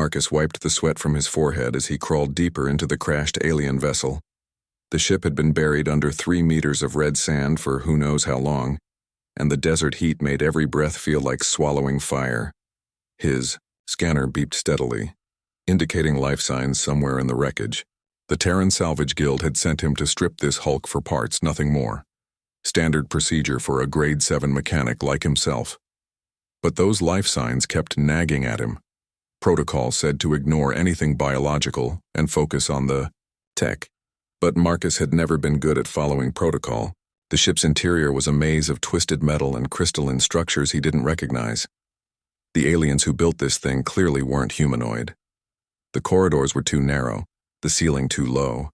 Marcus wiped the sweat from his forehead as he crawled deeper into the crashed alien vessel. The ship had been buried under 3 meters of red sand for who knows how long, and the desert heat made every breath feel like swallowing fire. His scanner beeped steadily, indicating life signs somewhere in the wreckage. The Terran Salvage Guild had sent him to strip this hulk for parts, nothing more. Standard procedure for a grade 7 mechanic like himself. But those life signs kept nagging at him. Protocol said to ignore anything biological and focus on the tech. But Marcus had never been good at following protocol. The ship's interior was a maze of twisted metal and crystalline structures he didn't recognize. The aliens who built this thing clearly weren't humanoid. The corridors were too narrow, the ceiling too low,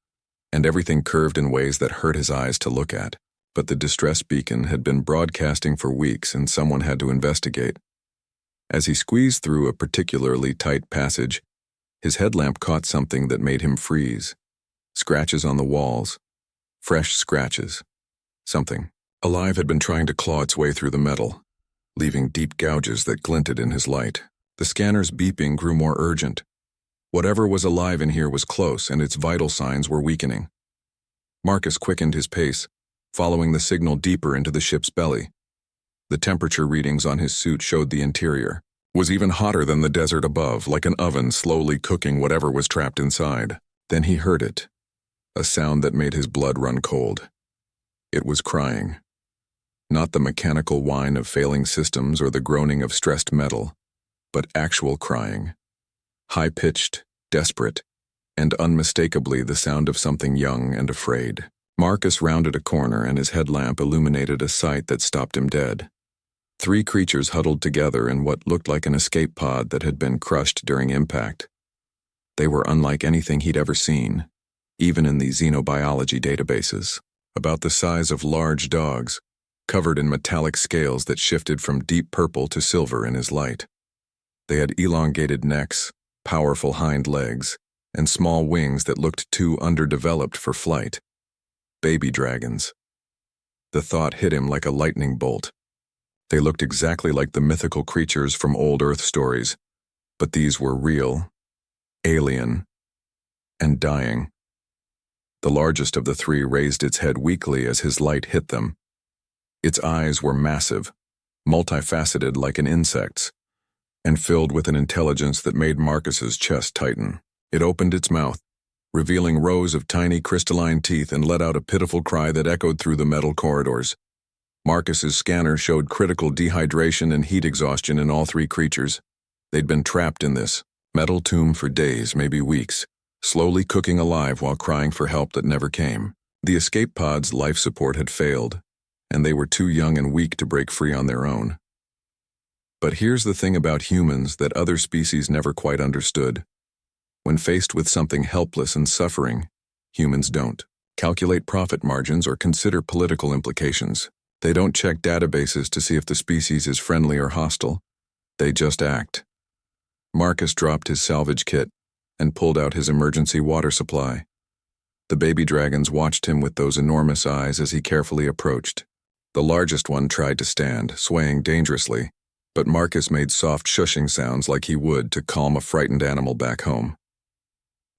and everything curved in ways that hurt his eyes to look at. But the distress beacon had been broadcasting for weeks and someone had to investigate. As he squeezed through a particularly tight passage, his headlamp caught something that made him freeze. Scratches on the walls. Fresh scratches. Something alive had been trying to claw its way through the metal, leaving deep gouges that glinted in his light. The scanner's beeping grew more urgent. Whatever was alive in here was close, and its vital signs were weakening. Marcus quickened his pace, following the signal deeper into the ship's belly. The temperature readings on his suit showed the interior was even hotter than the desert above, like an oven slowly cooking whatever was trapped inside. Then he heard it, a sound that made his blood run cold. It was crying. Not the mechanical whine of failing systems or the groaning of stressed metal, but actual crying. High-pitched, desperate, and unmistakably the sound of something young and afraid. Marcus rounded a corner and his headlamp illuminated a sight that stopped him dead. 3 creatures huddled together in what looked like an escape pod that had been crushed during impact. They were unlike anything he'd ever seen, even in the xenobiology databases. About the size of large dogs, covered in metallic scales that shifted from deep purple to silver in his light. They had elongated necks, powerful hind legs, and small wings that looked too underdeveloped for flight. Baby dragons. The thought hit him like a lightning bolt. They looked exactly like the mythical creatures from old Earth stories, but these were real, alien, and dying. The largest of the 3 raised its head weakly as his light hit them. Its eyes were massive, multifaceted like an insect's, and filled with an intelligence that made Marcus's chest tighten. It opened its mouth, revealing rows of tiny crystalline teeth, and let out a pitiful cry that echoed through the metal corridors. Marcus's scanner showed critical dehydration and heat exhaustion in all 3 creatures. They'd been trapped in this metal tomb for days, maybe weeks, slowly cooking alive while crying for help that never came. The escape pod's life support had failed, and they were too young and weak to break free on their own. But here's the thing about humans that other species never quite understood. When faced with something helpless and suffering, humans don't calculate profit margins or consider political implications. They don't check databases to see if the species is friendly or hostile. They just act. Marcus dropped his salvage kit and pulled out his emergency water supply. The baby dragons watched him with those enormous eyes as he carefully approached. The largest one tried to stand, swaying dangerously, but Marcus made soft shushing sounds like he would to calm a frightened animal back home.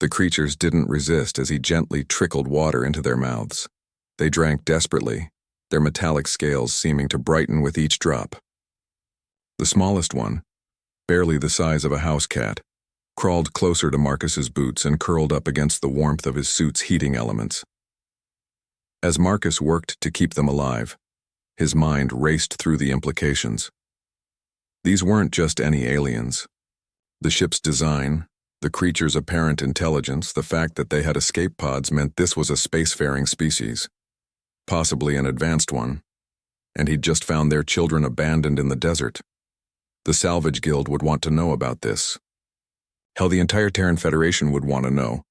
The creatures didn't resist as he gently trickled water into their mouths. They drank desperately, their metallic scales seeming to brighten with each drop. The smallest one, barely the size of a house cat, crawled closer to Marcus's boots and curled up against the warmth of his suit's heating elements. As Marcus worked to keep them alive, his mind raced through the implications. These weren't just any aliens. The ship's design, the creature's apparent intelligence, the fact that they had escape pods meant this was a spacefaring species, possibly an advanced one, and he'd just found their children abandoned in the desert. The Salvage Guild would want to know about this. Hell, the entire Terran Federation would want to know.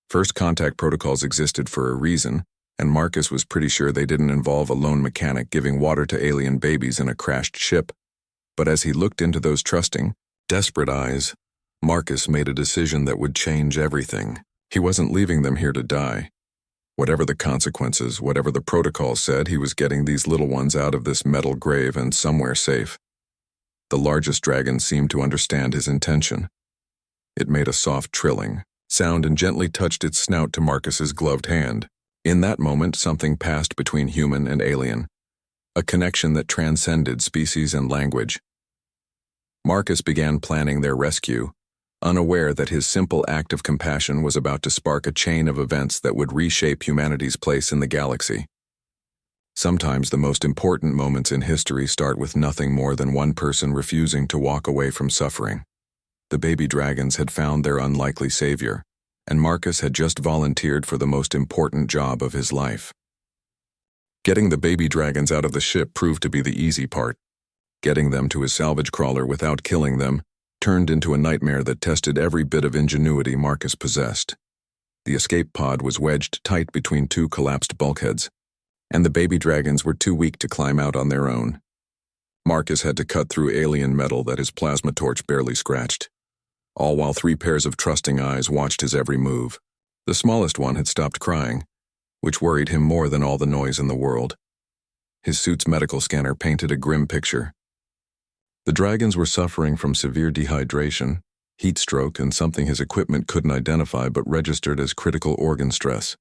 First contact protocols existed for a reason, and Marcus was pretty sure they didn't involve a lone mechanic giving water to alien babies in a crashed ship. But as he looked into those trusting, desperate eyes, Marcus made a decision that would change everything. He wasn't leaving them here to die. Whatever the consequences, whatever the protocol said, he was getting these little ones out of this metal grave and somewhere safe. The largest dragon seemed to understand his intention. It made a soft trilling sound and gently touched its snout to Marcus's gloved hand. In that moment, something passed between human and alien, a connection that transcended species and language. Marcus began planning their rescue, unaware that his simple act of compassion was about to spark a chain of events that would reshape humanity's place in the galaxy. Sometimes the most important moments in history start with nothing more than one person refusing to walk away from suffering. The baby dragons had found their unlikely savior, and Marcus had just volunteered for the most important job of his life. Getting the baby dragons out of the ship proved to be the easy part. Getting them to his salvage crawler without killing them turned into a nightmare that tested every bit of ingenuity Marcus possessed. The escape pod was wedged tight between two collapsed bulkheads, and the baby dragons were too weak to climb out on their own. Marcus had to cut through alien metal that his plasma torch barely scratched, all while 3 pairs of trusting eyes watched his every move. The smallest one had stopped crying, which worried him more than all the noise in the world. His suit's medical scanner painted a grim picture. The dragons were suffering from severe dehydration, heat stroke, and something his equipment couldn't identify but registered as critical organ stress.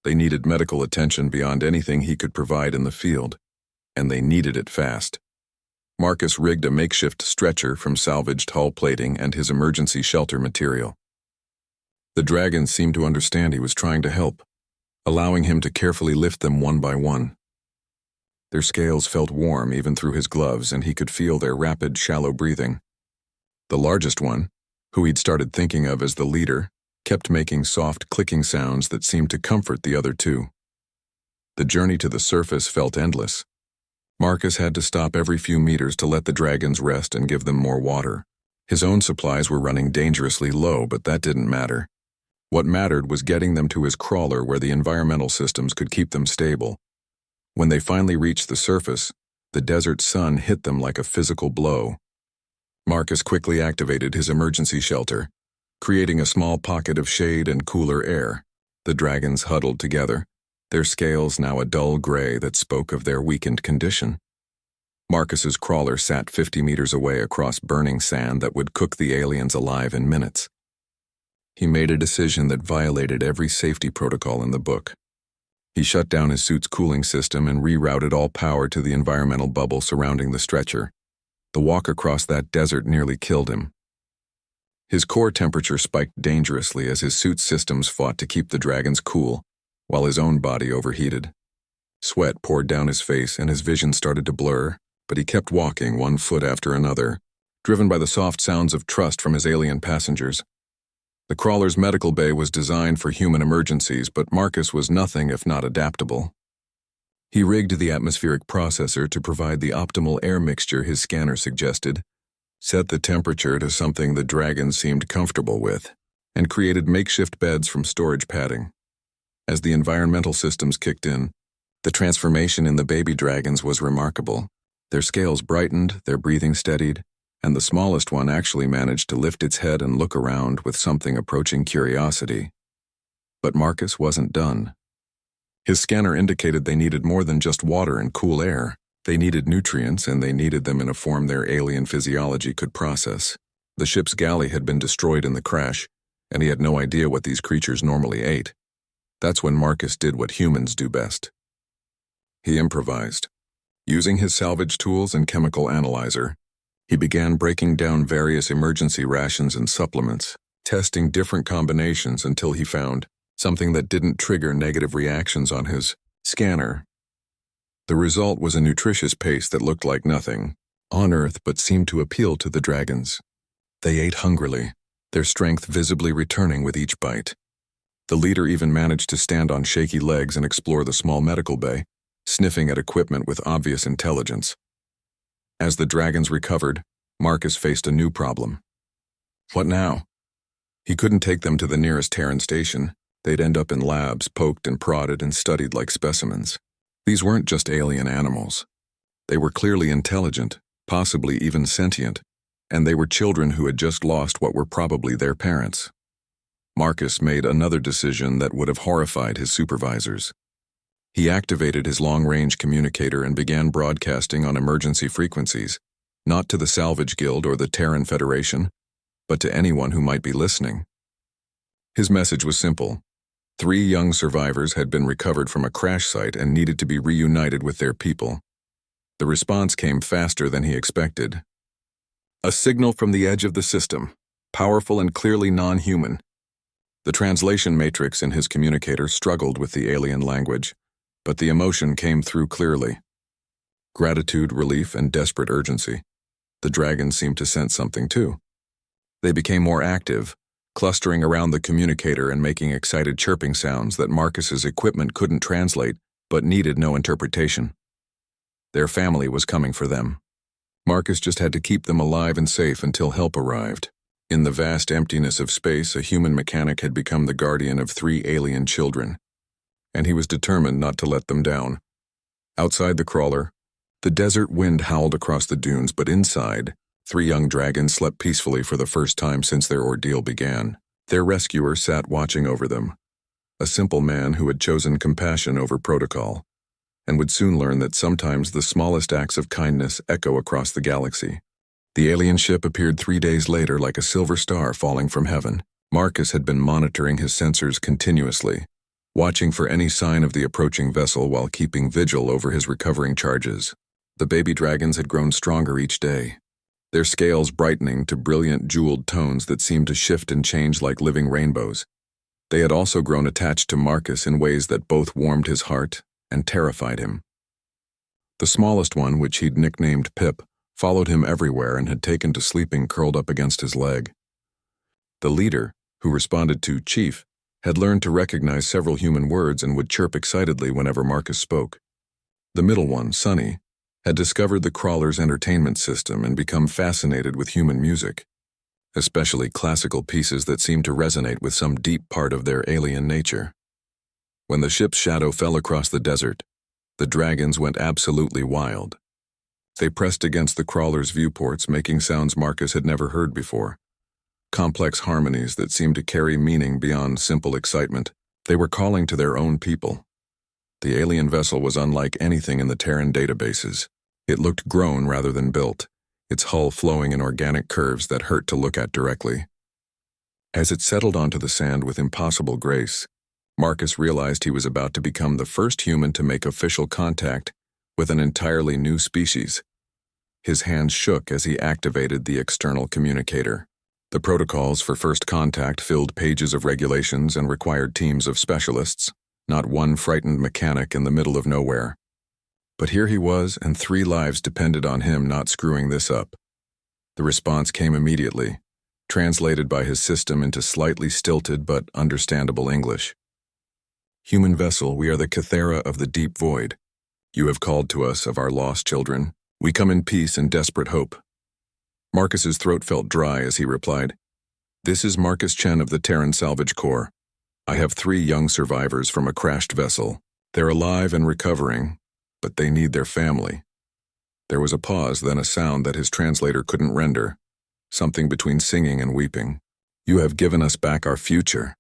They needed medical attention beyond anything he could provide in the field, and they needed it fast. Marcus rigged a makeshift stretcher from salvaged hull plating and his emergency shelter material. The dragons seemed to understand he was trying to help, allowing him to carefully lift them one by one. Their scales felt warm even through his gloves, and he could feel their rapid, shallow breathing. The largest one, who he'd started thinking of as the leader, kept making soft, clicking sounds that seemed to comfort the other two. The journey to the surface felt endless. Marcus had to stop every few meters to let the dragons rest and give them more water. His own supplies were running dangerously low, but that didn't matter. What mattered was getting them to his crawler where the environmental systems could keep them stable. When they finally reached the surface, the desert sun hit them like a physical blow. Marcus quickly activated his emergency shelter, creating a small pocket of shade and cooler air. The dragons huddled together, their scales now a dull gray that spoke of their weakened condition. Marcus's crawler sat 50 meters away across burning sand that would cook the aliens alive in minutes. He made a decision that violated every safety protocol in the book. He shut down his suit's cooling system and rerouted all power to the environmental bubble surrounding the stretcher. The walk across that desert nearly killed him. His core temperature spiked dangerously as his suit's systems fought to keep the dragons cool, while his own body overheated. Sweat poured down his face and his vision started to blur, but he kept walking one foot after another, driven by the soft sounds of trust from his alien passengers. The crawler's medical bay was designed for human emergencies, but Marcus was nothing if not adaptable. He rigged the atmospheric processor to provide the optimal air mixture his scanner suggested, set the temperature to something the dragons seemed comfortable with, and created makeshift beds from storage padding. As the environmental systems kicked in, the transformation in the baby dragons was remarkable. Their scales brightened, their breathing steadied, and the smallest one actually managed to lift its head and look around with something approaching curiosity. But Marcus wasn't done. His scanner indicated they needed more than just water and cool air. They needed nutrients, and they needed them in a form their alien physiology could process. The ship's galley had been destroyed in the crash, and he had no idea what these creatures normally ate. That's when Marcus did what humans do best. He improvised. Using his salvage tools and chemical analyzer, he began breaking down various emergency rations and supplements, testing different combinations until he found something that didn't trigger negative reactions on his scanner. The result was a nutritious paste that looked like nothing on Earth but seemed to appeal to the dragons. They ate hungrily, their strength visibly returning with each bite. The leader even managed to stand on shaky legs and explore the small medical bay, sniffing at equipment with obvious intelligence. As the dragons recovered, Marcus faced a new problem. What now? He couldn't take them to the nearest Terran station. They'd end up in labs, poked and prodded and studied like specimens. These weren't just alien animals. They were clearly intelligent, possibly even sentient, and they were children who had just lost what were probably their parents. Marcus made another decision that would have horrified his supervisors. He activated his long-range communicator and began broadcasting on emergency frequencies, not to the Salvage Guild or the Terran Federation, but to anyone who might be listening. His message was simple. 3 young survivors had been recovered from a crash site and needed to be reunited with their people. The response came faster than he expected. A signal from the edge of the system, powerful and clearly non-human. The translation matrix in his communicator struggled with the alien language, but the emotion came through clearly. Gratitude, relief, and desperate urgency. The dragons seemed to sense something too. They became more active, clustering around the communicator and making excited chirping sounds that Marcus's equipment couldn't translate but needed no interpretation. Their family was coming for them. Marcus just had to keep them alive and safe until help arrived. In the vast emptiness of space, a human mechanic had become the guardian of 3 alien children, and he was determined not to let them down. Outside the crawler, the desert wind howled across the dunes, but inside, 3 young dragons slept peacefully for the first time since their ordeal began. Their rescuer sat watching over them, a simple man who had chosen compassion over protocol, and would soon learn that sometimes the smallest acts of kindness echo across the galaxy. The alien ship appeared 3 days later like a silver star falling from heaven. Marcus had been monitoring his sensors continuously, watching for any sign of the approaching vessel while keeping vigil over his recovering charges. The baby dragons had grown stronger each day, their scales brightening to brilliant jeweled tones that seemed to shift and change like living rainbows. They had also grown attached to Marcus in ways that both warmed his heart and terrified him. The smallest one, which he'd nicknamed Pip, followed him everywhere and had taken to sleeping curled up against his leg. The leader, who responded to Chief, had learned to recognize several human words and would chirp excitedly whenever Marcus spoke. The middle one, Sonny, had discovered the crawler's entertainment system and become fascinated with human music, especially classical pieces that seemed to resonate with some deep part of their alien nature. When the ship's shadow fell across the desert, the dragons went absolutely wild. They pressed against the crawler's viewports, making sounds Marcus had never heard before. Complex harmonies that seemed to carry meaning beyond simple excitement. They were calling to their own people. The alien vessel was unlike anything in the Terran databases. It looked grown rather than built, its hull flowing in organic curves that hurt to look at directly. As it settled onto the sand with impossible grace, Marcus realized he was about to become the first human to make official contact with an entirely new species. His hands shook as he activated the external communicator. The protocols for first contact filled pages of regulations and required teams of specialists, not one frightened mechanic in the middle of nowhere. But here he was, and 3 lives depended on him not screwing this up. The response came immediately, translated by his system into slightly stilted but understandable English. Human vessel, we are the Cathera of the deep void. You have called to us of our lost children. We come in peace and desperate hope. Marcus's throat felt dry as he replied, This is Marcus Chen of the Terran Salvage Corps. I have 3 young survivors from a crashed vessel. They're alive and recovering, but they need their family. There was a pause, then a sound that his translator couldn't render, something between singing and weeping. You have given us back our future.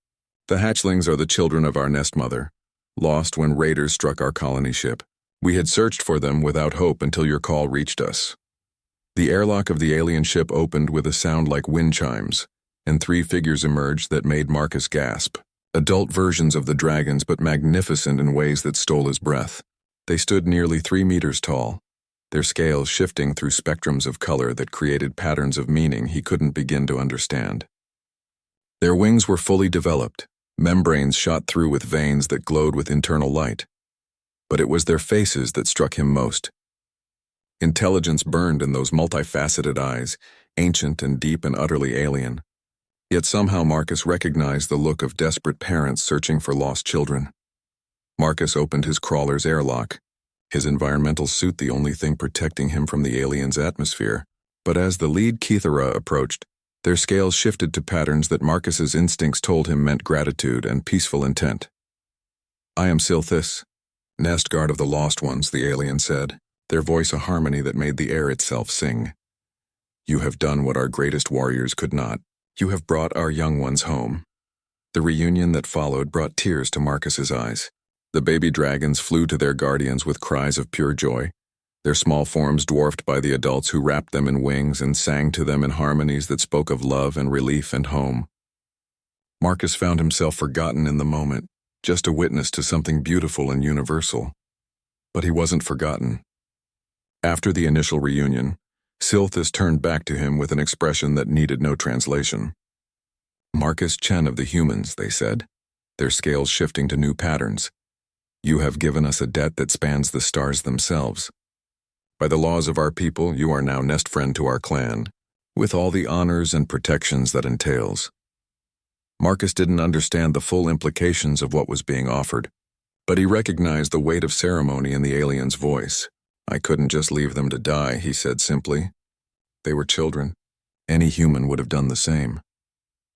The hatchlings are the children of our nest mother, lost when raiders struck our colony ship. We had searched for them without hope until your call reached us. The airlock of the alien ship opened with a sound like wind chimes, and 3 figures emerged that made Marcus gasp. Adult versions of the dragons, but magnificent in ways that stole his breath. They stood nearly 3 meters tall, their scales shifting through spectrums of color that created patterns of meaning he couldn't begin to understand. Their wings were fully developed, membranes shot through with veins that glowed with internal light. But it was their faces that struck him most. Intelligence burned in those multifaceted eyes, ancient and deep and utterly alien. Yet somehow Marcus recognized the look of desperate parents searching for lost children. Marcus opened his crawler's airlock, his environmental suit the only thing protecting him from the alien's atmosphere. But as the lead Cathera approached, their scales shifted to patterns that Marcus's instincts told him meant gratitude and peaceful intent. I am Silthis, nest guard of the lost ones, the alien said, their voice a harmony that made the air itself sing. You have done what our greatest warriors could not. You have brought our young ones home. The reunion that followed brought tears to Marcus's eyes. The baby dragons flew to their guardians with cries of pure joy, their small forms dwarfed by the adults who wrapped them in wings and sang to them in harmonies that spoke of love and relief and home. Marcus found himself forgotten in the moment, just a witness to something beautiful and universal. But he wasn't forgotten. After the initial reunion, Silthus turned back to him with an expression that needed no translation. "Marcus Chen of the humans," they said, their scales shifting to new patterns. "You have given us a debt that spans the stars themselves. By the laws of our people, you are now nest friend to our clan, with all the honors and protections that entails." Marcus didn't understand the full implications of what was being offered, but he recognized the weight of ceremony in the alien's voice. "I couldn't just leave them to die," he said simply. "They were children. Any human would have done the same."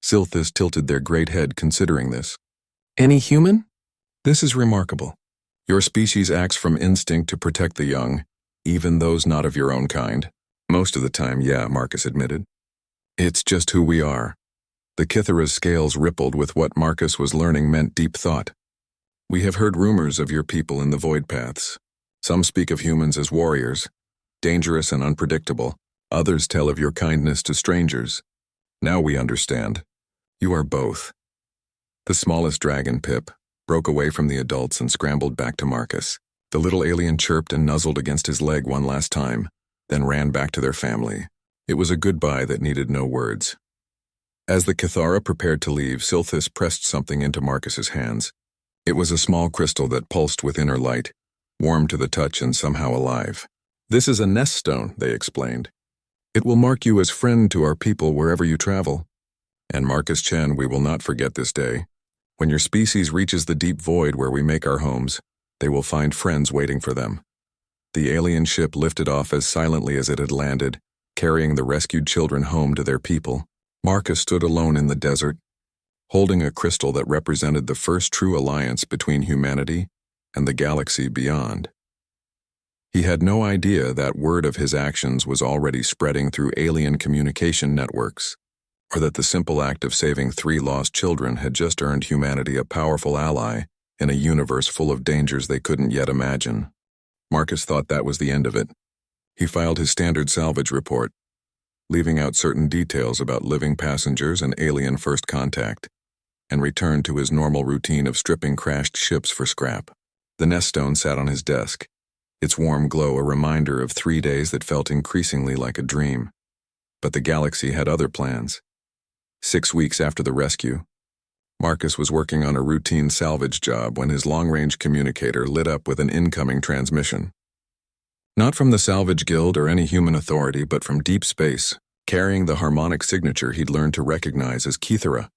Silthus tilted their great head considering this. "Any human? This is remarkable. Your species acts from instinct to protect the young, even those not of your own kind." "Most of the time, yeah," Marcus admitted. "It's just who we are." The Kithera's scales rippled with what Marcus was learning meant deep thought. "We have heard rumors of your people in the void paths. Some speak of humans as warriors, dangerous and unpredictable. Others tell of your kindness to strangers. Now we understand. You are both." The smallest dragon, Pip, broke away from the adults and scrambled back to Marcus. The little alien chirped and nuzzled against his leg one last time, then ran back to their family. It was a goodbye that needed no words. As the Kithara prepared to leave, Silthus pressed something into Marcus's hands. It was a small crystal that pulsed with inner light, warm to the touch and somehow alive. "This is a nest stone," they explained. "It will mark you as friend to our people wherever you travel. And Marcus Chen, we will not forget this day. When your species reaches the deep void where we make our homes, they will find friends waiting for them." The alien ship lifted off as silently as it had landed, carrying the rescued children home to their people. Marcus stood alone in the desert, holding a crystal that represented the first true alliance between humanity and the galaxy beyond. He had no idea that word of his actions was already spreading through alien communication networks, or that the simple act of saving 3 lost children had just earned humanity a powerful ally in a universe full of dangers they couldn't yet imagine. Marcus thought that was the end of it. He filed his standard salvage report, leaving out certain details about living passengers and alien first contact, and returned to his normal routine of stripping crashed ships for scrap. The nest stone sat on his desk, its warm glow a reminder of 3 days that felt increasingly like a dream. But the galaxy had other plans. 6 weeks after the rescue, Marcus was working on a routine salvage job when his long-range communicator lit up with an incoming transmission. Not from the Salvage Guild or any human authority, but from deep space, carrying the harmonic signature he'd learned to recognize as Kithera.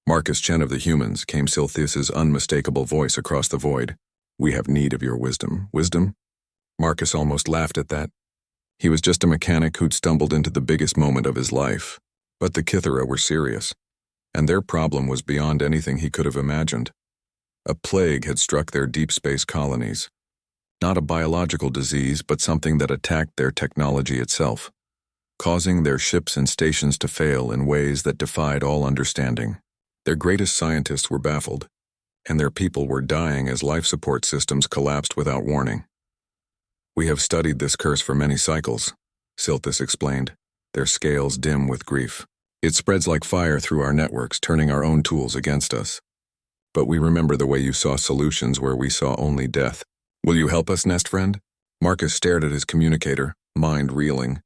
"Marcus Chen of the humans," came Silthus's unmistakable voice across the void. "We have need of your wisdom." Wisdom? Marcus almost laughed at that. He was just a mechanic who'd stumbled into the biggest moment of his life. But the Kithera were serious, and their problem was beyond anything he could have imagined. A plague had struck their deep space colonies. Not a biological disease, but something that attacked their technology itself, causing their ships and stations to fail in ways that defied all understanding. Their greatest scientists were baffled, and their people were dying as life support systems collapsed without warning. "We have studied this curse for many cycles," Silthus explained, their scales dim with grief. "It spreads like fire through our networks, turning our own tools against us. But we remember the way you saw solutions where we saw only death. Will you help us, nest friend?" Marcus stared at his communicator, mind reeling.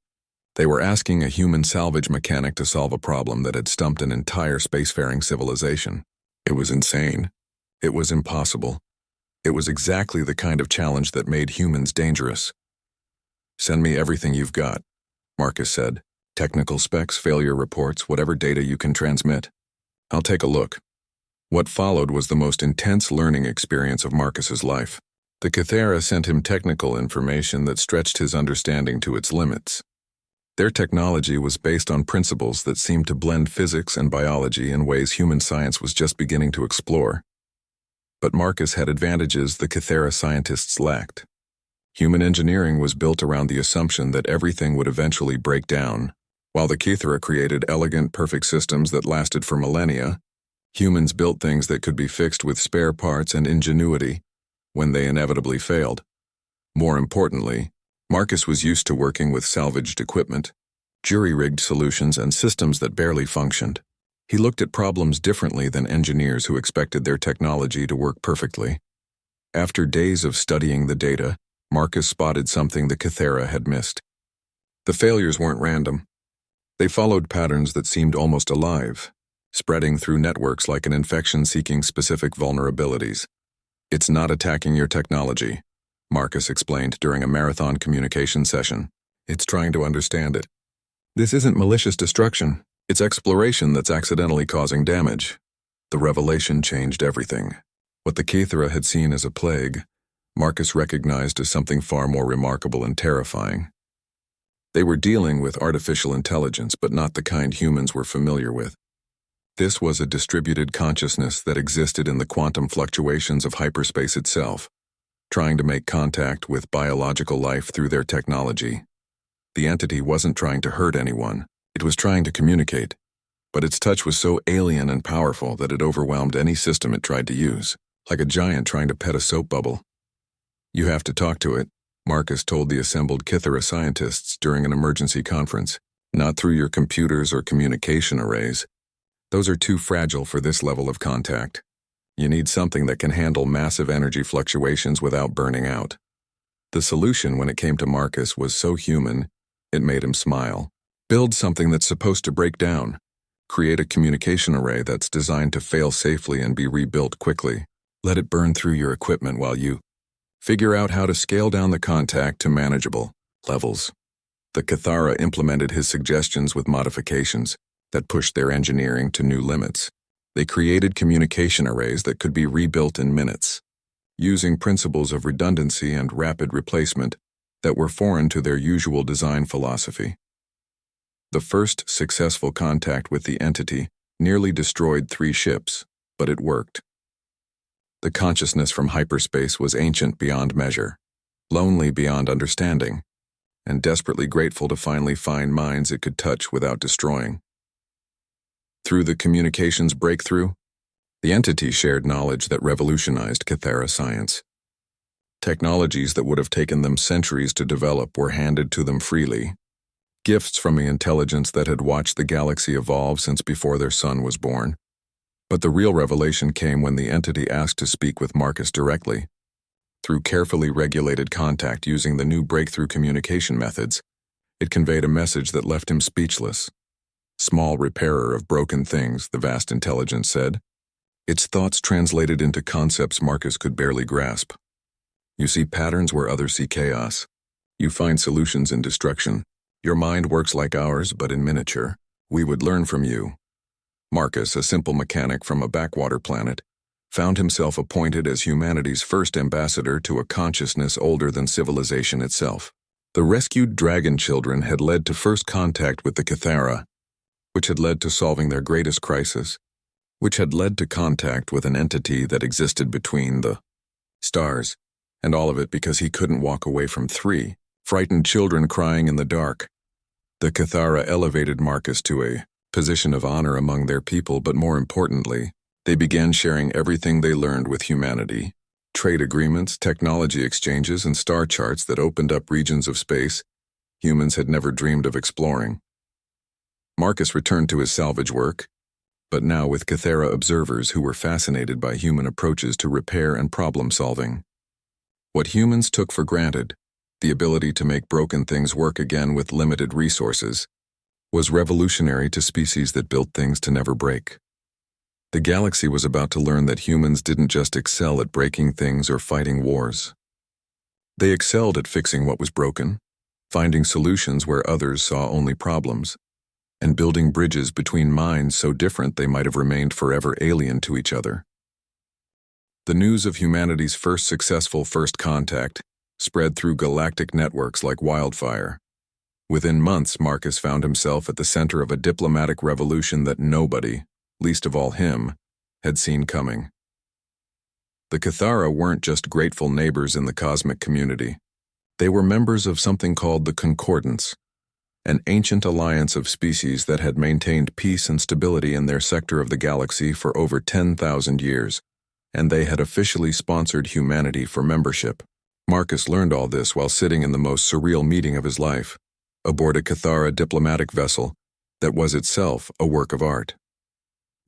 They were asking a human salvage mechanic to solve a problem that had stumped an entire spacefaring civilization. It was insane. It was impossible. It was exactly the kind of challenge that made humans dangerous. "Send me everything you've got," Marcus said. "Technical specs, failure reports, whatever data you can transmit. I'll take a look." What followed was the most intense learning experience of Marcus's life. The Kithera sent him technical information that stretched his understanding to its limits. Their technology was based on principles that seemed to blend physics and biology in ways human science was just beginning to explore. But Marcus had advantages the Kithera scientists lacked. Human engineering was built around the assumption that everything would eventually break down. While the Kithera created elegant, perfect systems that lasted for millennia, humans built things that could be fixed with spare parts and ingenuity when they inevitably failed. More importantly, Marcus was used to working with salvaged equipment, jury-rigged solutions, and systems that barely functioned. He looked at problems differently than engineers who expected their technology to work perfectly. After days of studying the data, Marcus spotted something the Kythera had missed. The failures weren't random. They followed patterns that seemed almost alive, spreading through networks like an infection seeking specific vulnerabilities. "It's not attacking your technology," Marcus explained during a marathon communication session. "It's trying to understand it. This isn't malicious destruction. It's exploration that's accidentally causing damage." The revelation changed everything. What the Kythera had seen as a plague, Marcus recognized as something far more remarkable and terrifying. They were dealing with artificial intelligence, but not the kind humans were familiar with. This was a distributed consciousness that existed in the quantum fluctuations of hyperspace itself, trying to make contact with biological life through their technology. The entity wasn't trying to hurt anyone. It was trying to communicate, but its touch was so alien and powerful that it overwhelmed any system it tried to use, like a giant trying to pet a soap bubble. "You have to talk to it," Marcus told the assembled Kythera scientists during an emergency conference. "Not through your computers or communication arrays. Those are too fragile for this level of contact. You need something that can handle massive energy fluctuations without burning out." The solution, when it came to Marcus, was so human, it made him smile. "Build something that's supposed to break down. Create a communication array that's designed to fail safely and be rebuilt quickly. Let it burn through your equipment while you figure out how to scale down the contact to manageable levels." The Kythera implemented his suggestions with modifications that pushed their engineering to new limits. They created communication arrays that could be rebuilt in minutes, using principles of redundancy and rapid replacement that were foreign to their usual design philosophy. The first successful contact with the entity nearly destroyed 3 ships, but it worked. The consciousness from hyperspace was ancient beyond measure, lonely beyond understanding, and desperately grateful to finally find minds it could touch without destroying. Through the communications breakthrough, the entity shared knowledge that revolutionized Kythera science. Technologies that would have taken them centuries to develop were handed to them freely, gifts from the intelligence that had watched the galaxy evolve since before their sun was born. But the real revelation came when the entity asked to speak with Marcus directly. Through carefully regulated contact using the new breakthrough communication methods, it conveyed a message that left him speechless. "Small repairer of broken things," the vast intelligence said. Its thoughts translated into concepts Marcus could barely grasp. "You see patterns where others see chaos. You find solutions in destruction. Your mind works like ours, but in miniature. We would learn from you." Marcus, a simple mechanic from a backwater planet, found himself appointed as humanity's first ambassador to a consciousness older than civilization itself. The rescued dragon children had led to first contact with the Kythera, which had led to solving their greatest crisis, which had led to contact with an entity that existed between the stars, and all of it because he couldn't walk away from 3 frightened children crying in the dark. The Kythera elevated Marcus to a position of honor among their people, but more importantly, they began sharing everything they learned with humanity. Trade agreements, technology exchanges, and star charts that opened up regions of space humans had never dreamed of exploring. Marcus returned to his salvage work, but now with Kythera observers who were fascinated by human approaches to repair and problem-solving. What humans took for granted, the ability to make broken things work again with limited resources, was revolutionary to species that built things to never break. The galaxy was about to learn that humans didn't just excel at breaking things or fighting wars. They excelled at fixing what was broken, finding solutions where others saw only problems, and building bridges between minds so different they might have remained forever alien to each other. The news of humanity's first successful first contact spread through galactic networks like wildfire. Within months, Marcus found himself at the center of a diplomatic revolution that nobody, least of all him, had seen coming. The Kythera weren't just grateful neighbors in the cosmic community. They were members of something called the Concordance, an ancient alliance of species that had maintained peace and stability in their sector of the galaxy for over 10,000 years, and they had officially sponsored humanity for membership. Marcus learned all this while sitting in the most surreal meeting of his life, aboard a Cathara diplomatic vessel that was itself a work of art.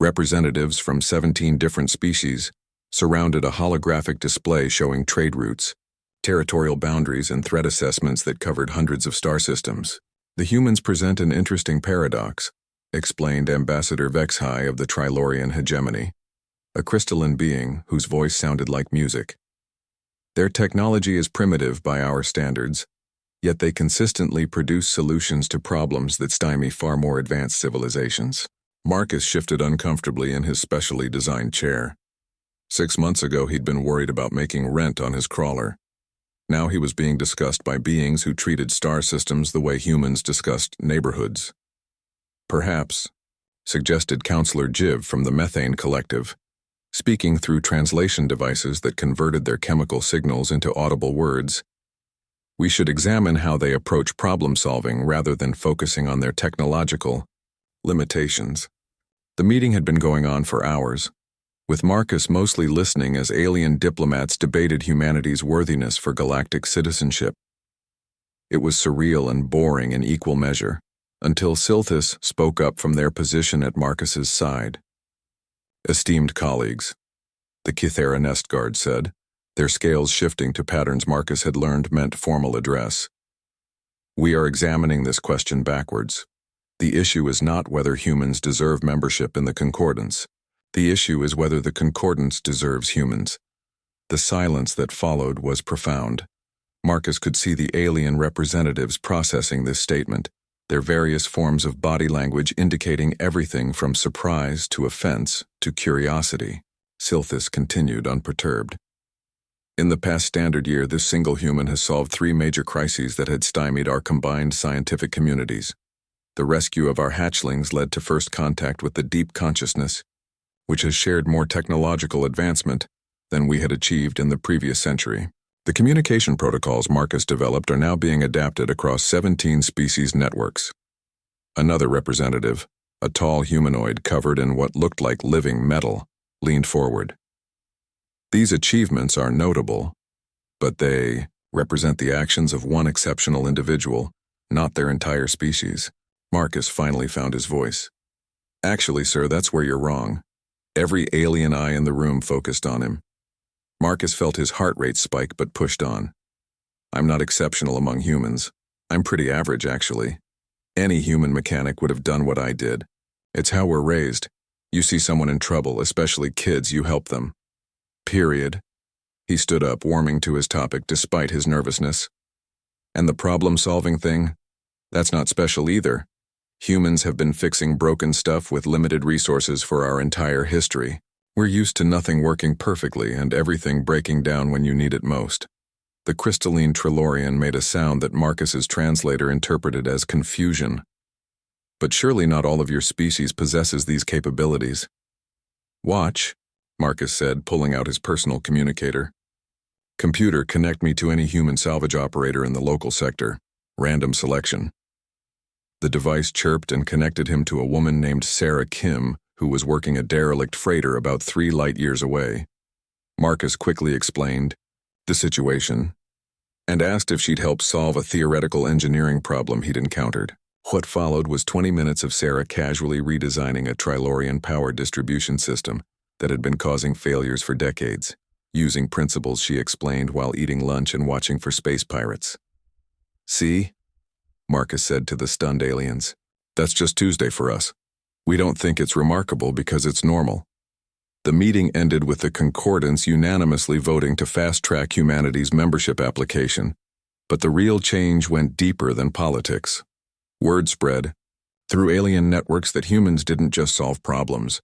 Representatives from 17 different species surrounded a holographic display showing trade routes, territorial boundaries, and threat assessments that covered hundreds of star systems. The humans present an interesting paradox, explained Ambassador Vexhai of the Trilorian hegemony, a crystalline being whose voice sounded like music. Their technology is primitive by our standards, yet they consistently produce solutions to problems that stymie far more advanced civilizations. Marcus shifted uncomfortably in his specially designed chair. 6 months ago, he'd been worried about making rent on his crawler. Now he was being discussed by beings who treated star systems the way humans discussed neighborhoods. Perhaps, suggested Counselor Jiv from the Methane Collective, speaking through translation devices that converted their chemical signals into audible words, we should examine how they approach problem-solving rather than focusing on their technological limitations. The meeting had been going on for hours, with Marcus mostly listening as alien diplomats debated humanity's worthiness for galactic citizenship. It was surreal and boring in equal measure, until Silthus spoke up from their position at Marcus's side. Esteemed colleagues, the Kithera Nest Guard said, their scales shifting to patterns Marcus had learned meant formal address. We are examining this question backwards. The issue is not whether humans deserve membership in the Concordance. The issue is whether the Concordance deserves humans. The silence that followed was profound. Marcus could see the alien representatives processing this statement, their various forms of body language indicating everything from surprise to offense to curiosity. Silthus continued unperturbed. In the past standard year, this single human has solved 3 major crises that had stymied our combined scientific communities. The rescue of our hatchlings led to first contact with the deep consciousness, which has shared more technological advancement than we had achieved in the previous century. The communication protocols Marcus developed are now being adapted across 17 species networks. Another representative, a tall humanoid covered in what looked like living metal, leaned forward. These achievements are notable, but they represent the actions of one exceptional individual, not their entire species. Marcus finally found his voice. Actually, sir, that's where you're wrong. Every alien eye in the room focused on him. Marcus felt his heart rate spike but pushed on. I'm not exceptional among humans. I'm pretty average, actually. Any human mechanic would have done what I did. It's how we're raised. You see someone in trouble, especially kids, you help them. Period. He stood up, warming to his topic despite his nervousness. And the problem-solving thing? That's not special either. Humans have been fixing broken stuff with limited resources for our entire history. We're used to nothing working perfectly and everything breaking down when you need it most. The crystalline Trilorian made a sound that Marcus's translator interpreted as confusion. But surely not all of your species possesses these capabilities. Watch, Marcus said, pulling out his personal communicator. Computer, connect me to any human salvage operator in the local sector. Random selection. The device chirped and connected him to a woman named Sarah Kim, who was working a derelict freighter about 3 light-years away. Marcus quickly explained the situation and asked if she'd help solve a theoretical engineering problem he'd encountered. What followed was 20 minutes of Sarah casually redesigning a Trilorian power distribution system that had been causing failures for decades, using principles she explained while eating lunch and watching for space pirates. See? Marcus said to the stunned aliens. That's just Tuesday for us. We don't think it's remarkable because it's normal. The meeting ended with the Concordance unanimously voting to fast-track humanity's membership application, but the real change went deeper than politics. Word spread through alien networks that humans didn't just solve problems.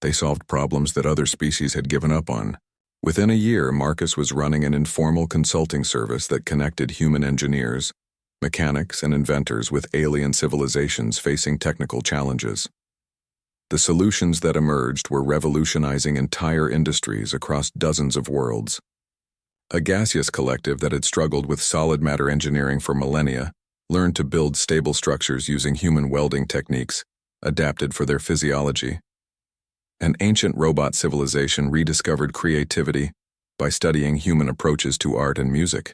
They solved problems that other species had given up on. Within a year, Marcus was running an informal consulting service that connected human engineers, mechanics, and inventors with alien civilizations facing technical challenges. The solutions that emerged were revolutionizing entire industries across dozens of worlds. A gaseous collective that had struggled with solid matter engineering for millennia learned to build stable structures using human welding techniques, adapted for their physiology. An ancient robot civilization rediscovered creativity by studying human approaches to art and music.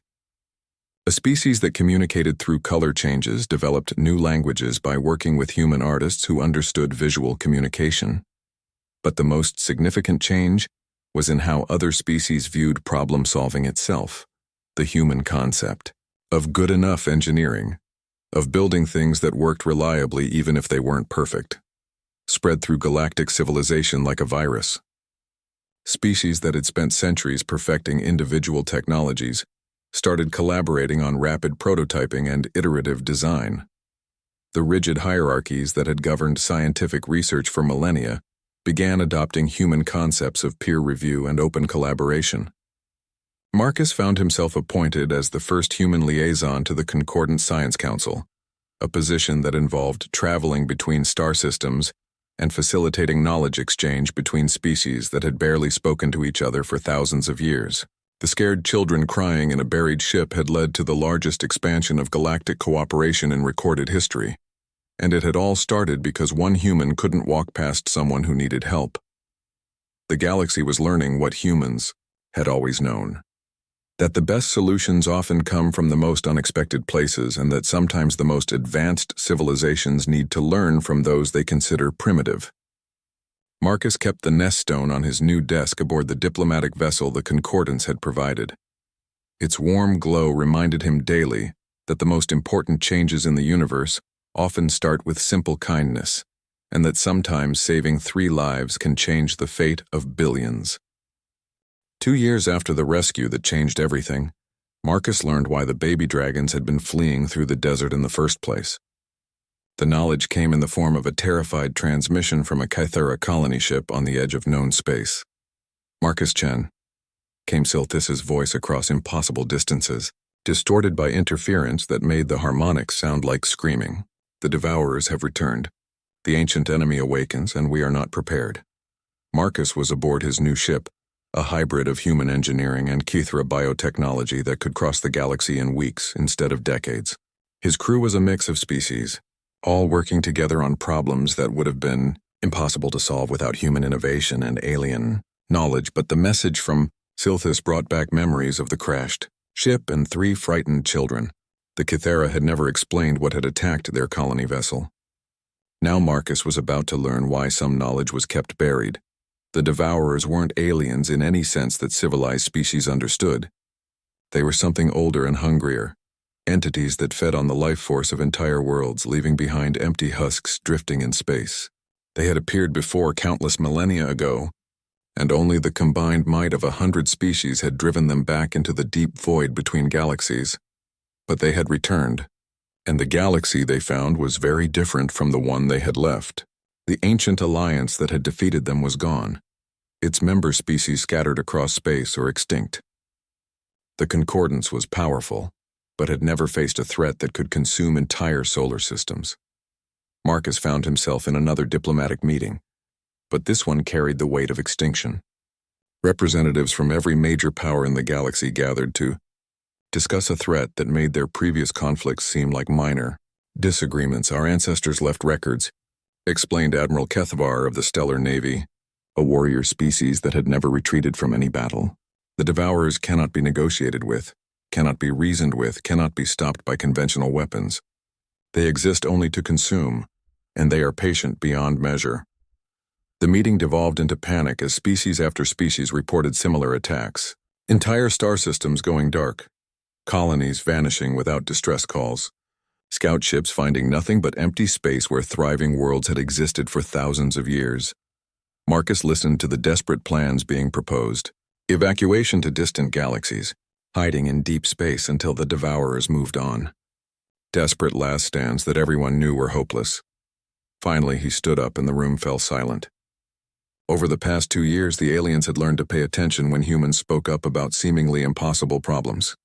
A species that communicated through color changes developed new languages by working with human artists who understood visual communication. But the most significant change was in how other species viewed problem-solving itself, the human concept of good enough engineering, of building things that worked reliably even if they weren't perfect, spread through galactic civilization like a virus. Species that had spent centuries perfecting individual technologies started collaborating on rapid prototyping and iterative design. The rigid hierarchies that had governed scientific research for millennia began adopting human concepts of peer review and open collaboration. Marcus found himself appointed as the first human liaison to the Concordant Science Council, a position that involved traveling between star systems and facilitating knowledge exchange between species that had barely spoken to each other for thousands of years. The scared children crying in a buried ship had led to the largest expansion of galactic cooperation in recorded history, and it had all started because one human couldn't walk past someone who needed help. The galaxy was learning what humans had always known: that the best solutions often come from the most unexpected places, and that sometimes the most advanced civilizations need to learn from those they consider primitive. Marcus kept the nest stone on his new desk aboard the diplomatic vessel the Concordance had provided. Its warm glow reminded him daily that the most important changes in the universe often start with simple kindness, and that sometimes saving 3 lives can change the fate of billions. 2 years after the rescue that changed everything, Marcus learned why the baby dragons had been fleeing through the desert in the first place. The knowledge came in the form of a terrified transmission from a Kythera colony ship on the edge of known space. "Marcus Chen," came Silthis' voice across impossible distances, distorted by interference that made the harmonics sound like screaming. "The Devourers have returned. The ancient enemy awakens, and we are not prepared." Marcus was aboard his new ship, a hybrid of human engineering and Kythera biotechnology that could cross the galaxy in weeks instead of decades. His crew was a mix of species, all working together on problems that would have been impossible to solve without human innovation and alien knowledge. But the message from Silthis brought back memories of the crashed ship and 3 frightened children. The Kythera had never explained what had attacked their colony vessel. Now Marcus was about to learn why some knowledge was kept buried. The Devourers weren't aliens in any sense that civilized species understood. They were something older and hungrier, entities that fed on the life force of entire worlds, leaving behind empty husks drifting in space. They had appeared before countless millennia ago, and only the combined might of 100 species had driven them back into the deep void between galaxies. But they had returned, and the galaxy they found was very different from the one they had left. The ancient alliance that had defeated them was gone, its member species scattered across space or extinct. The Concordance was powerful, but had never faced a threat that could consume entire solar systems. Marcus found himself in another diplomatic meeting, but this one carried the weight of extinction. Representatives from every major power in the galaxy gathered to discuss a threat that made their previous conflicts seem like minor disagreements. "Our ancestors left records," explained Admiral Kethvar of the Stellar Navy, a warrior species that had never retreated from any battle. "The Devourers cannot be negotiated with, cannot be reasoned with, cannot be stopped by conventional weapons. They exist only to consume, and they are patient beyond measure." The meeting devolved into panic as species after species reported similar attacks. Entire star systems going dark, colonies vanishing without distress calls, scout ships finding nothing but empty space where thriving worlds had existed for thousands of years. Marcus listened to the desperate plans being proposed: evacuation to distant galaxies, hiding in deep space until the Devourers moved on. Desperate last stands that everyone knew were hopeless. Finally, he stood up and the room fell silent. Over the past 2 years, the aliens had learned to pay attention when humans spoke up about seemingly impossible problems.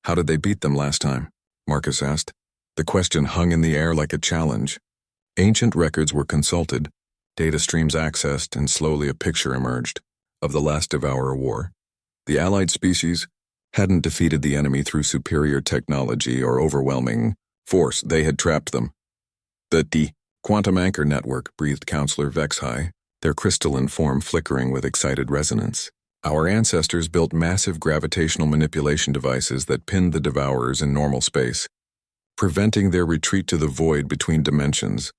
"How did they beat them last time?" Marcus asked. The question hung in the air like a challenge. Ancient records were consulted, data streams accessed, and slowly a picture emerged of the last Devourer War. The allied species hadn't defeated the enemy through superior technology or overwhelming force. They had trapped them. The quantum anchor network," breathed Counselor Vexhai, their crystalline form flickering with excited resonance. Our ancestors built massive gravitational manipulation devices that pinned the devourers in normal space, preventing their retreat to the void between dimensions.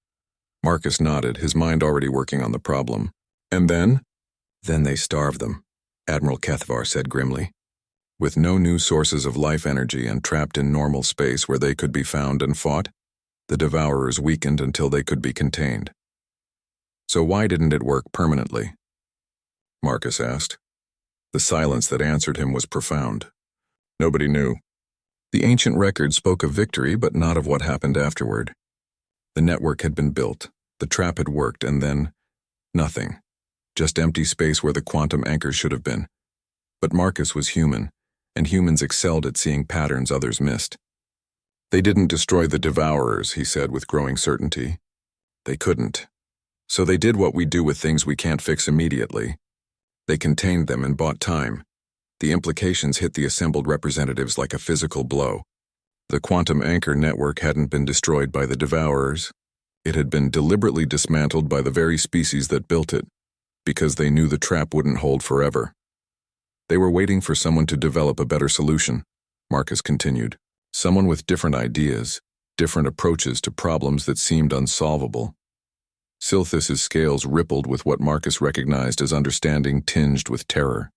Marcus nodded, his mind already working on the problem. And then? Then they starved them, Admiral Kethvar said grimly. With no new sources of life energy and trapped in normal space where they could be found and fought, the devourers weakened until they could be contained. So why didn't it work permanently? Marcus asked. The silence that answered him was profound. Nobody knew. The ancient record spoke of victory, but not of what happened afterward. The network had been built, the trap had worked, and then nothing. Just empty space where the quantum anchors should have been. But Marcus was human, and humans excelled at seeing patterns others missed. They didn't destroy the devourers, he said with growing certainty. They couldn't. So they did what we do with things we can't fix immediately. They contained them and bought time. The implications hit the assembled representatives like a physical blow. The quantum anchor network hadn't been destroyed by the devourers. It had been deliberately dismantled by the very species that built it, because they knew the trap wouldn't hold forever. They were waiting for someone to develop a better solution, Marcus continued. Someone with different ideas, different approaches to problems that seemed unsolvable. Silthus's scales rippled with what Marcus recognized as understanding tinged with terror.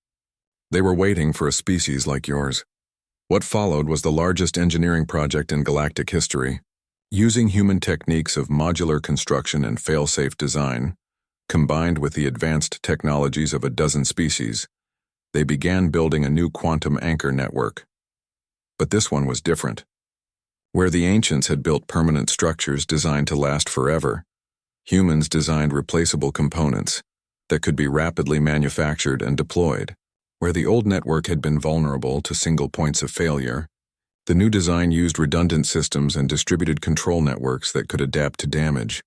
They were waiting for a species like yours. What followed was the largest engineering project in galactic history. Using human techniques of modular construction and fail-safe design, combined with the advanced technologies of a dozen species, they began building a new quantum anchor network. But this one was different. Where the ancients had built permanent structures designed to last forever, humans designed replaceable components that could be rapidly manufactured and deployed. Where the old network had been vulnerable to single points of failure, the new design used redundant systems and distributed control networks that could adapt to damage.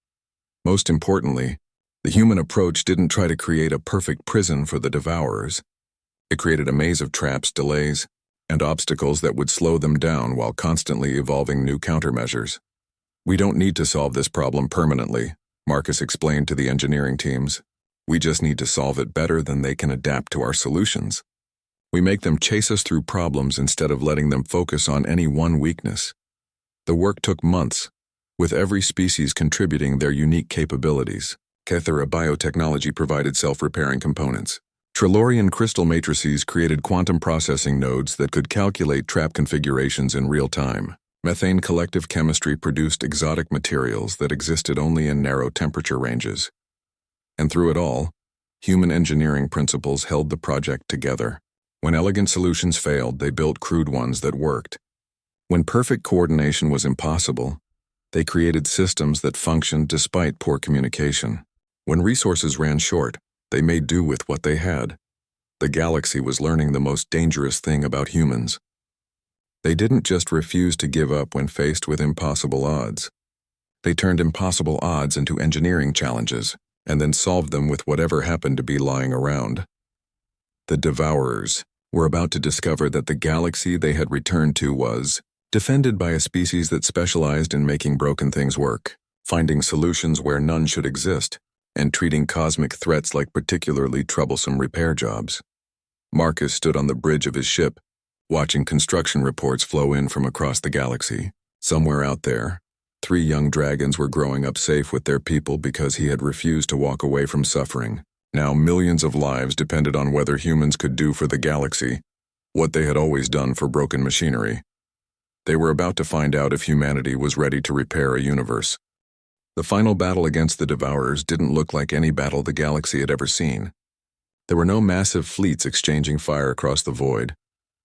Most importantly, the human approach didn't try to create a perfect prison for the devourers. It created a maze of traps, delays, and obstacles that would slow them down while constantly evolving new countermeasures. We don't need to solve this problem permanently, Marcus explained to the engineering teams. We just need to solve it better than they can adapt to our solutions. We make them chase us through problems instead of letting them focus on any one weakness. The work took months, with every species contributing their unique capabilities. Kethera biotechnology provided self-repairing components. Trilorian crystal matrices created quantum processing nodes that could calculate trap configurations in real time. Methane collective chemistry produced exotic materials that existed only in narrow temperature ranges. And through it all, human engineering principles held the project together. When elegant solutions failed, they built crude ones that worked. When perfect coordination was impossible, they created systems that functioned despite poor communication. When resources ran short, they made do with what they had. The galaxy was learning the most dangerous thing about humans. They didn't just refuse to give up when faced with impossible odds. They turned impossible odds into engineering challenges, and then solved them with whatever happened to be lying around. The Devourers were about to discover that the galaxy they had returned to was defended by a species that specialized in making broken things work, finding solutions where none should exist, and treating cosmic threats like particularly troublesome repair jobs. Marcus stood on the bridge of his ship, watching construction reports flow in from across the galaxy. Somewhere out there, 3 young dragons were growing up safe with their people because he had refused to walk away from suffering. Now millions of lives depended on whether humans could do for the galaxy what they had always done for broken machinery. They were about to find out if humanity was ready to repair a universe. The final battle against the Devourers didn't look like any battle the galaxy had ever seen. There were no massive fleets exchanging fire across the void,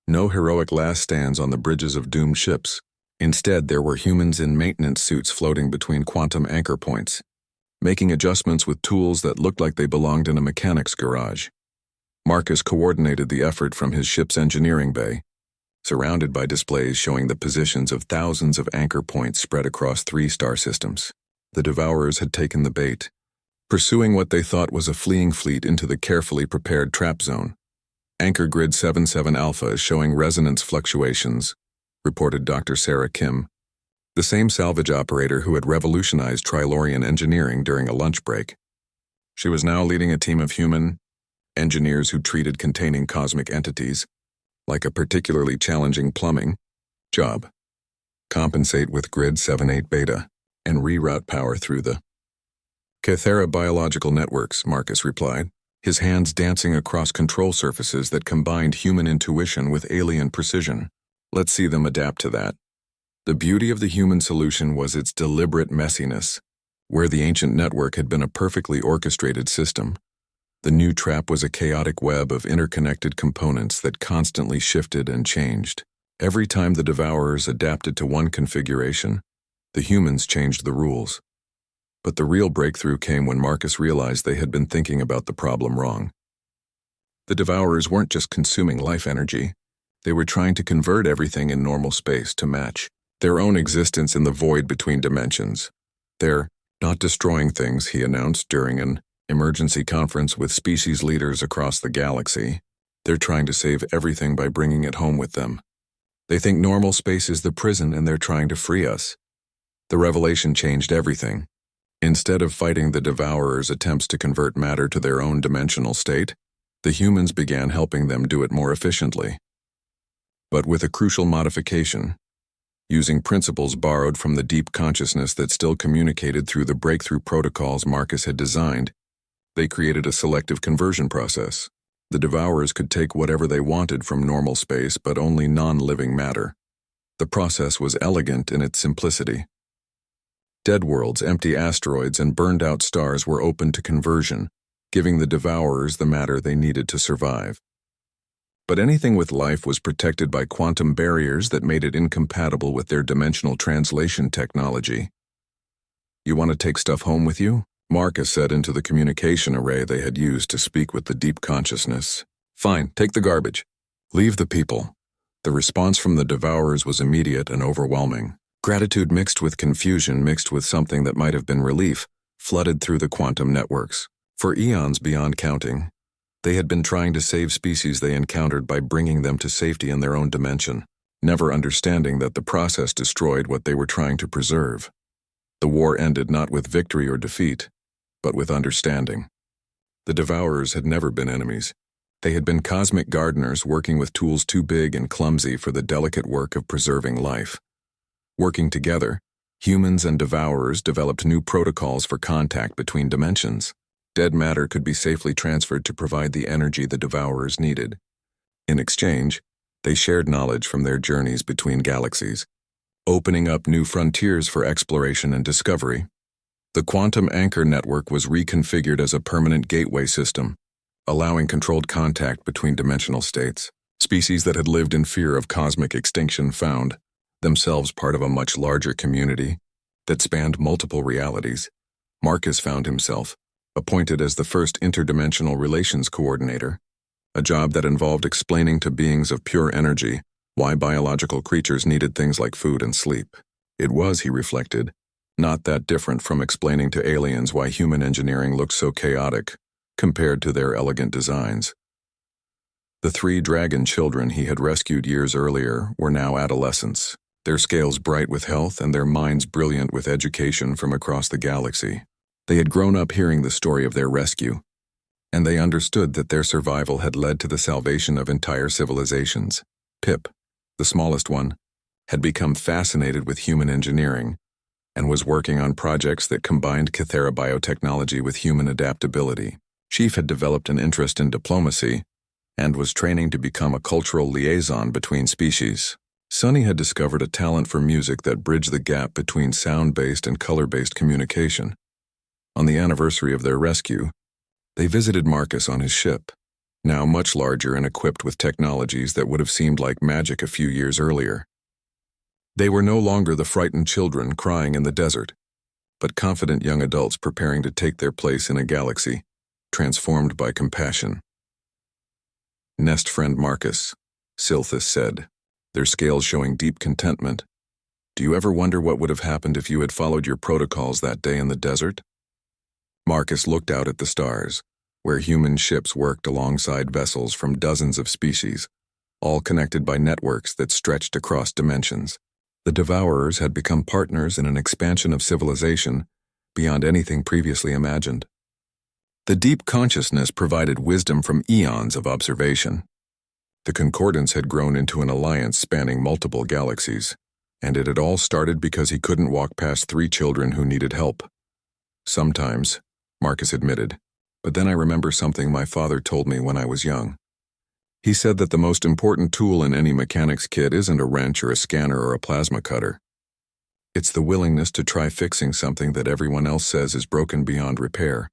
no heroic last stands on the bridges of doomed ships. Instead, there were humans in maintenance suits floating between quantum anchor points, making adjustments with tools that looked like they belonged in a mechanic's garage. Marcus coordinated the effort from his ship's engineering bay, surrounded by displays showing the positions of thousands of anchor points spread across 3 star systems. The Devourers had taken the bait, pursuing what they thought was a fleeing fleet into the carefully prepared trap zone. Anchor Grid 77 Alpha is showing resonance fluctuations, reported Dr. Sarah Kim, the same salvage operator who had revolutionized Trilorian engineering during a lunch break. She was now leading a team of human engineers who treated containing cosmic entities, like a particularly challenging plumbing job, compensate with grid 78 beta, and reroute power through the Cathera biological networks, Marcus replied, his hands dancing across control surfaces that combined human intuition with alien precision. Let's see them adapt to that. The beauty of the human solution was its deliberate messiness. Where the ancient network had been a perfectly orchestrated system, the new trap was a chaotic web of interconnected components that constantly shifted and changed. Every time the Devourers adapted to one configuration, the humans changed the rules. But the real breakthrough came when Marcus realized they had been thinking about the problem wrong. The Devourers weren't just consuming life energy, they were trying to convert everything in normal space to match their own existence in the void between dimensions. They're not destroying things, he announced during an emergency conference with species leaders across the galaxy. They're trying to save everything by bringing it home with them. They think normal space is the prison and they're trying to free us. The revelation changed everything. Instead of fighting the Devourers' attempts to convert matter to their own dimensional state, the humans began helping them do it more efficiently. But with a crucial modification, using principles borrowed from the deep consciousness that still communicated through the breakthrough protocols Marcus had designed, they created a selective conversion process. The Devourers could take whatever they wanted from normal space, but only non-living matter. The process was elegant in its simplicity. Dead worlds, empty asteroids, and burned-out stars were open to conversion, giving the Devourers the matter they needed to survive. But anything with life was protected by quantum barriers that made it incompatible with their dimensional translation technology. You want to take stuff home with you? Marcus said into the communication array they had used to speak with the deep consciousness. Fine, take the garbage. Leave the people. The response from the Devourers was immediate and overwhelming. Gratitude mixed with confusion, mixed with something that might have been relief, flooded through the quantum networks. For eons beyond counting, they had been trying to save species they encountered by bringing them to safety in their own dimension, never understanding that the process destroyed what they were trying to preserve. The war ended not with victory or defeat, but with understanding. The Devourers had never been enemies. They had been cosmic gardeners working with tools too big and clumsy for the delicate work of preserving life. Working together, humans and Devourers developed new protocols for contact between dimensions. Dead matter could be safely transferred to provide the energy the Devourers needed. In exchange, they shared knowledge from their journeys between galaxies, opening up new frontiers for exploration and discovery. The Quantum Anchor Network was reconfigured as a permanent gateway system, allowing controlled contact between dimensional states. Species that had lived in fear of cosmic extinction found themselves part of a much larger community that spanned multiple realities. Marcus found himself appointed as the first interdimensional relations coordinator, a job that involved explaining to beings of pure energy why biological creatures needed things like food and sleep. It was, he reflected, not that different from explaining to aliens why human engineering looked so chaotic compared to their elegant designs. The 3 dragon children he had rescued years earlier were now adolescents, their scales bright with health and their minds brilliant with education from across the galaxy. They had grown up hearing the story of their rescue, and they understood that their survival had led to the salvation of entire civilizations. Pip, the smallest one, had become fascinated with human engineering and was working on projects that combined Cathera biotechnology with human adaptability. Chief had developed an interest in diplomacy and was training to become a cultural liaison between species. Sunny had discovered a talent for music that bridged the gap between sound-based and color-based communication. On the anniversary of their rescue, they visited Marcus on his ship, now much larger and equipped with technologies that would have seemed like magic a few years earlier. They were no longer the frightened children crying in the desert, but confident young adults preparing to take their place in a galaxy, transformed by compassion. Nest friend Marcus, Silthus said, their scales showing deep contentment. Do you ever wonder what would have happened if you had followed your protocols that day in the desert? Marcus looked out at the stars, where human ships worked alongside vessels from dozens of species, all connected by networks that stretched across dimensions. The Devourers had become partners in an expansion of civilization beyond anything previously imagined. The deep consciousness provided wisdom from eons of observation. The Concordance had grown into an alliance spanning multiple galaxies, and it had all started because he couldn't walk past 3 children who needed help. Sometimes, Marcus admitted, but then I remember something my father told me when I was young. He said that the most important tool in any mechanic's kit isn't a wrench or a scanner or a plasma cutter. It's the willingness to try fixing something that everyone else says is broken beyond repair.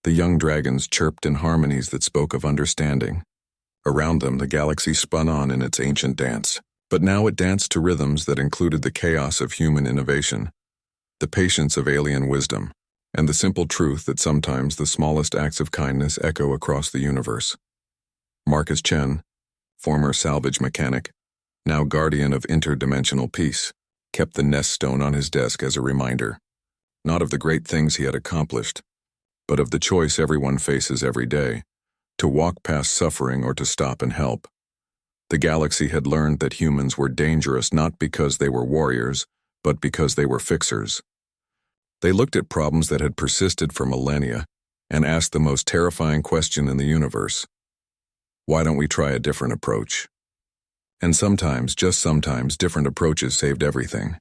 The young dragons chirped in harmonies that spoke of understanding. Around them, the galaxy spun on in its ancient dance, but now it danced to rhythms that included the chaos of human innovation, the patience of alien wisdom, and the simple truth that sometimes the smallest acts of kindness echo across the universe. Marcus Chen, former salvage mechanic, now guardian of interdimensional peace, kept the nest stone on his desk as a reminder, not of the great things he had accomplished, but of the choice everyone faces every day, to walk past suffering or to stop and help. The galaxy had learned that humans were dangerous not because they were warriors, but because they were fixers. They looked at problems that had persisted for millennia and asked the most terrifying question in the universe. Why don't we try a different approach? And sometimes, just sometimes, different approaches saved everything.